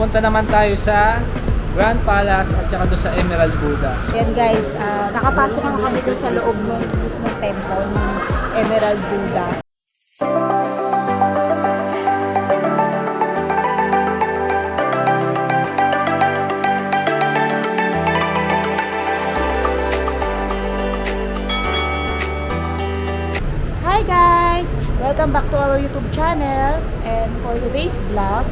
pupunta naman tayo sa Grand Palace at saka doon sa Emerald Buddha. Yan guys, nakapasok na kami dun sa loob ng mismong temple ng Emerald Buddha. Hi guys! Welcome back to our YouTube channel, and for today's vlog,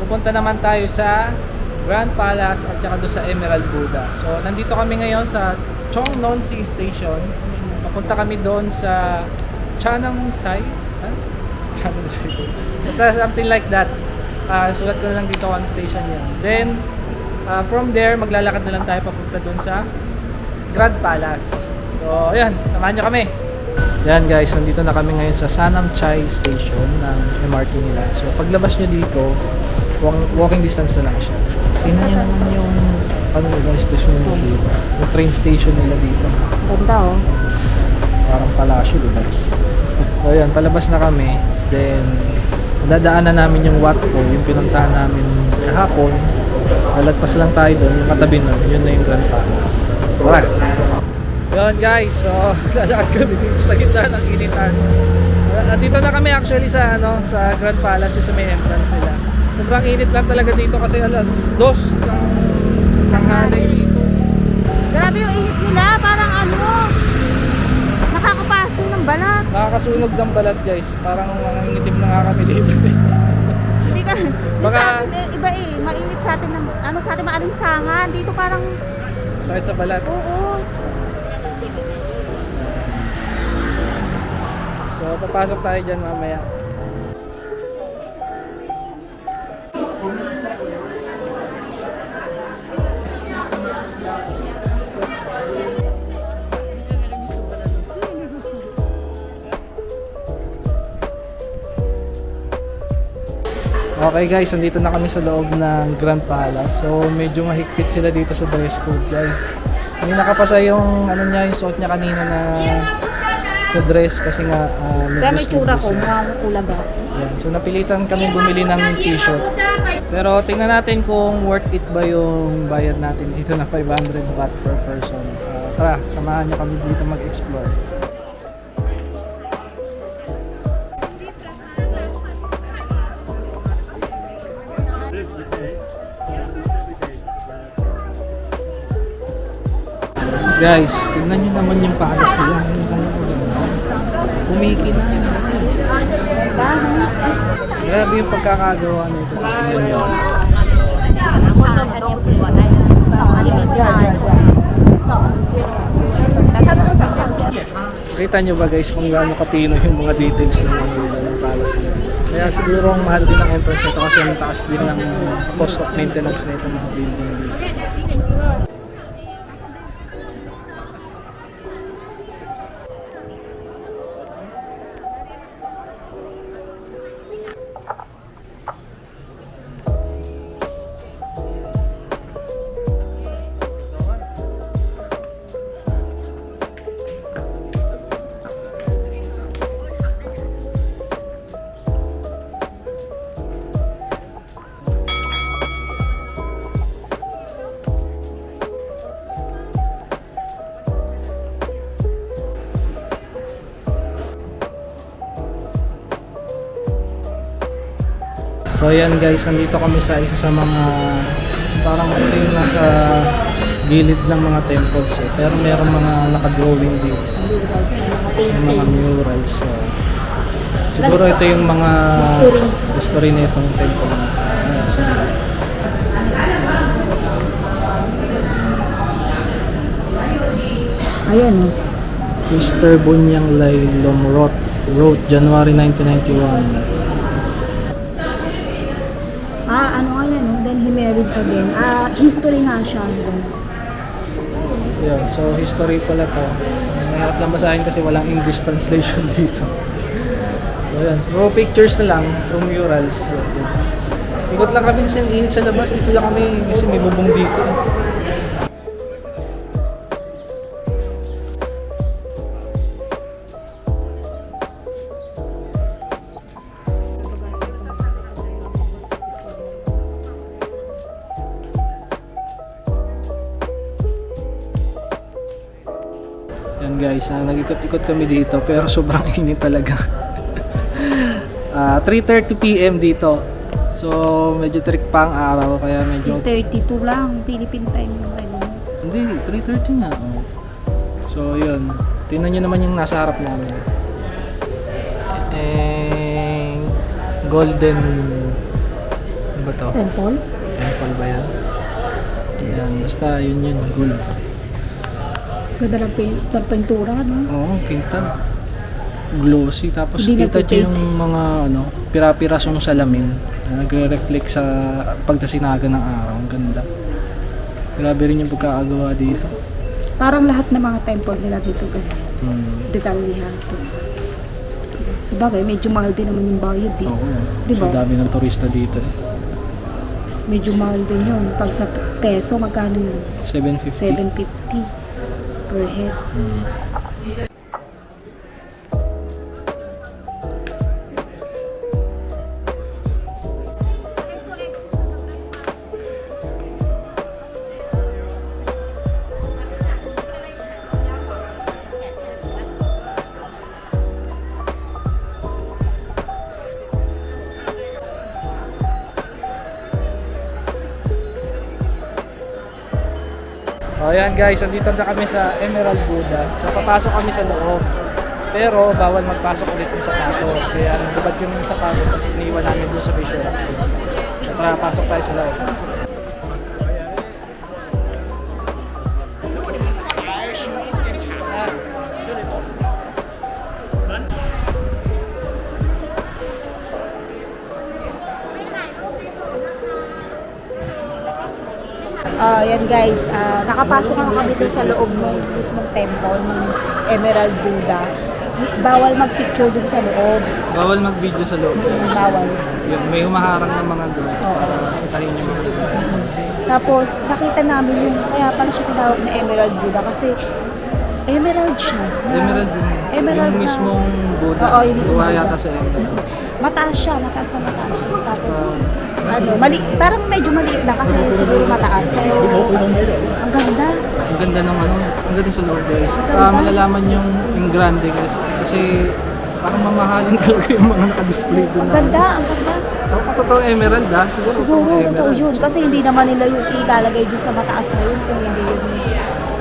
Pupunta naman tayo sa Grand Palace at saka doon sa Emerald Buddha. So, nandito kami ngayon sa Cheongnon-si Station. Papunta kami doon sa Chanang-sai. Chanang-sai. Basta something like that. Sulat ko na lang dito ang station yan. Then, from there, maglalakad na lang tayo papunta doon sa Grand Palace. So, ayan. Samahan nyo kami. Yan guys, nandito na kami ngayon sa Sanam-chai Station ng MRT nila. So, paglabas nyo dito, walking distance na lang siya. Tingnan nyo naman yung station nila dito. Yung train station nila dito. ganda oh. Parang palasyo, diba? So ayan, palabas na kami. Then, dadaanan namin yung Watco, yung pinuntahan namin kahapon. Lalagpas lang tayo doon, yung katabi nun, yun na yung Grand Palace. Tara! Yun guys, so lalakad kami dito sa gitna ng initan. Dito na kami actually sa sa Grand Palace, yung sa may entrance nila. Sobrang init lang talaga dito kasi alas 2 ng tanghali dito. Grabe yung init nila, parang nakakapaso ng balat. Nakakasunog ng balat guys, parang nangingitim na nga kami dito. Hindi ka, Baka- sa atin iba mainit sa atin, sa atin maalinsangan. Dito parang, Sakit sa balat. oo. So papasok tayo dyan mamaya. Okay guys, nandito na kami sa loob ng Grand Palace. So medyo mahigpit sila dito sa dress code guys. Hindi nakapasa yung yung suot niya kanina na dress kasi nga Kaya may tsura ko, mukhang kulaga. Yan. So napilitan kami bumili ng t-shirt. Pero tingnan natin kung worth it ba yung bayad natin dito na 500 baht per person. Tara, samahan niyo kami dito mag-explore. Guys, tingnan niyo naman yung palace nila. Kumiki na guys. Grabe yung pagkakagawa nito. Kita nyo ba guys kung gaano katino yung mga details ng palace nila. Kaya siguro ang mahal din ang entrance nito kasi ang taas din ng cost of maintenance nito mga building dito. So ayan guys, nandito kami sa isa sa mga parang ito yung nasa gilid ng mga temples pero meron mga naka-drawing dito. Yung mga murals. So, siguro ito yung mga history na itong temple na ito. Ayan, so, Ayan oh. Mr. Bunyang Lai Lomrot wrote January 1991. Ano nga yan oh. Then he married again. History nga siya guys. Yun, so history pala to. Mahirap lang basahin kasi walang English translation dito. So yan, so pictures na lang from murals. Ikot lang kami sa init sa labas, dito lang kami kasi may bubong dito. Yun guys, nag-ikot-ikot kami dito pero sobrang init talaga. 3:30 PM dito. So medyo trick pa ang araw kaya medyo 32 lang, Philippine time yung ano. hindi 3:30 nga. Oh. So yun, tingnan niyo naman yung nasa harap namin. Golden ano ba to? Temple? Temple ba yan? Yan, basta yun gold. Ganda ng pintura, no? Oo, kita. Glossy. Tapos Hindi kita nagpipake. yung mga pira-pirasong salamin na nagre-reflect sa pagdasinaga ng araw. Ang ganda. Grabe rin yung pagkakagawa dito. Parang lahat ng mga temple nila dito ganda. Detalyado. Sa bagay, medyo mahal din naman yung bayad eh. Oo. Diba? So, dami ng turista dito. Medyo mahal din yun. Pag sa peso, magkano yun? 750. 750 per head. O yan guys, andito na kami sa Emerald Buddha. So papasok kami sa loob. Pero bawal magpasok ulit ng sapatos. Kaya nagubad kami ng sapatos at iniwan namin doon sa visual. So tara, pasok tayo sa loob. Yan guys, nakapasok na kami dun sa loob ng mismong temple ng Emerald Buddha. Bawal magpicture dun sa loob. Bawal mag-video sa loob. Bawal. Yun, may humaharang ng mga doon Oo. para sitahin yung mga iba. Tapos nakita namin yung, kaya pala siya tinawag na Emerald Buddha kasi emerald siya. Emerald din. Emerald Yung na- mismong Buddha. Oo, yung mismong Gawa Buddha. yata sa Emerald. Mataas siya, mataas na mataas. Tapos, parang medyo maliit lang kasi siguro mataas. Pero, ang ganda. Ang ganda ng ang ganda sa loob guys. Ang ganda. Malalaman yung grande kasi parang mamahalin talaga yung mga naka-display doon. Ang ganda, ang ganda. Totoo emerald Siguro Siguro, totoong totoo emerald. yun. Kasi hindi naman nila yung ilalagay doon sa mataas na yun kung hindi yun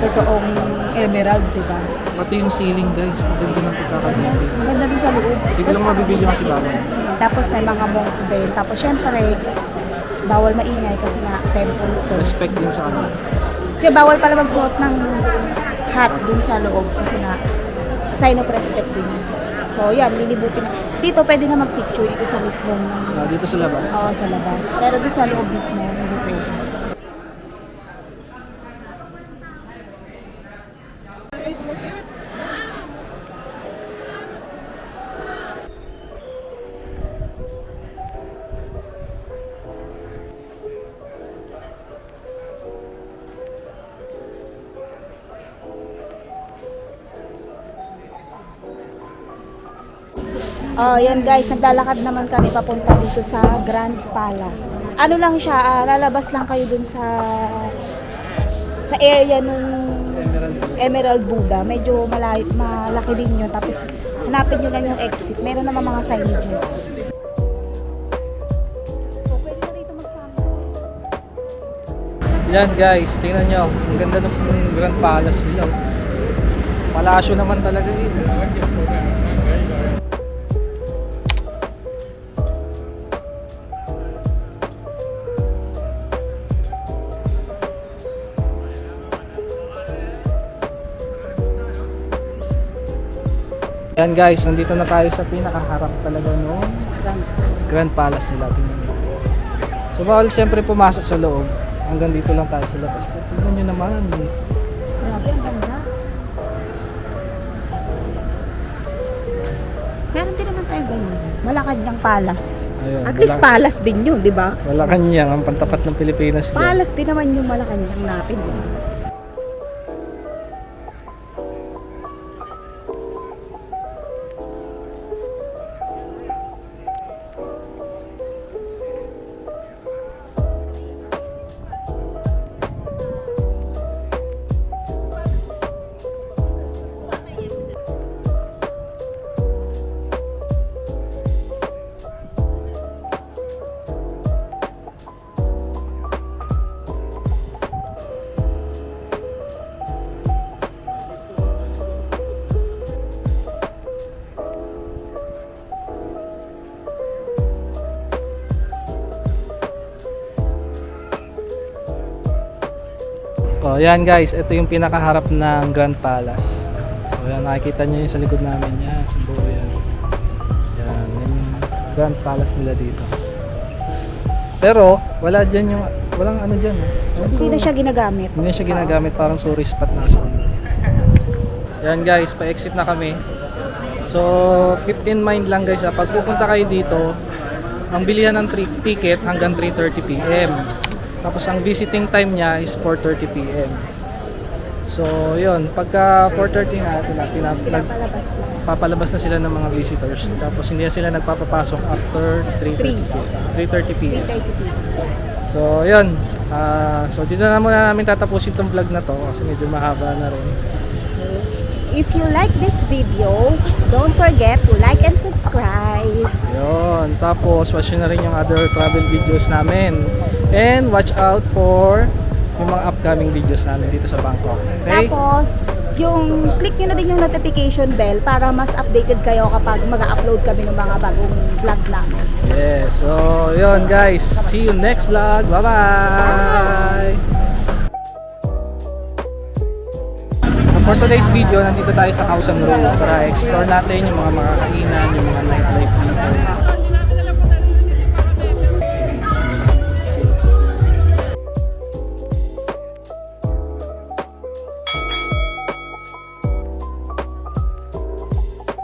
totoong emerald, diba? Pati yung ceiling guys. Ang ganda ng pagkakadete. Ang ganda doon sa loob. Hindi ko lang mabibigyan kasi bawal. Tapos may mga monk din. Tapos syempre, bawal maingay kasi nga temple to. Respect din sa kanila. So bawal pala magsuot ng hat dun sa loob kasi nga sign of respect din yun. So yan, lilibutin na. Dito pwede na magpicture dito sa mismong Dito sa labas. sa labas. Pero doon sa loob mismo, hindi pwede. Yan guys, naglalakad naman kami papunta dito sa Grand Palace. Ano lang siya, lalabas lang kayo dun sa area nung Emerald Buddha. Medyo malaki din yun. Tapos hanapin nyo lang yung exit. Meron naman mga signages. So, pwede na rito magsama. Yan guys, tingnan nyo. Ang ganda ng Grand Palace nila. Palasyo naman talaga dito. Yan guys, nandito na tayo sa pinakaharap talaga no Grand Palace nila. Tingnan nyo. So bawal syempre pumasok sa loob. Hanggang dito lang tayo sa labas. Pero tingnan nyo naman. Grabe, ang ganda. Meron din naman tayo ganyan. Malacanang Palace. Ayun, At least palace din yun, di ba? Malacanang, ang pantapat ng Pilipinas dyan. Palace din naman yung Malacanang natin. Oh, yan guys, ito yung pinakaharap ng Grand Palace. So, yan, nakikita nyo yung sa likod namin. Yan, sa buo yan. Yan yung Grand Palace nila dito. Pero, wala dyan yung, walang ano dyan. Hindi na siya ginagamit. Hindi na siya ginagamit, parang tourist spot na siya. Yan guys, pa-exit na kami. So, keep in mind lang guys, pag pupunta kayo dito, ang bilihan ng ticket hanggang 3:30 PM. Tapos ang visiting time niya is 4:30 PM. So, yun, pagka 4:30 na, papalabas na sila ng mga visitors. Tapos hindi na sila nagpapapasok after 3:30 PM. So, yun. So, dito na muna namin tatapusin tong vlog na to kasi medyo mahaba na rin. If you like this video, don't forget to like and subscribe. Yun. Tapos, watch nyo na rin yung other travel videos namin. And watch out for yung mga upcoming videos namin dito sa Bangkok. Okay? Tapos, yung click nyo na din yung notification bell para mas updated kayo kapag mag-upload kami ng mga bagong vlog namin. Yes. So, yun guys. See you next vlog. Bye-bye! For today's video, nandito tayo sa Khao San Road para explore natin yung mga makakainan, yung mga nightlife dito.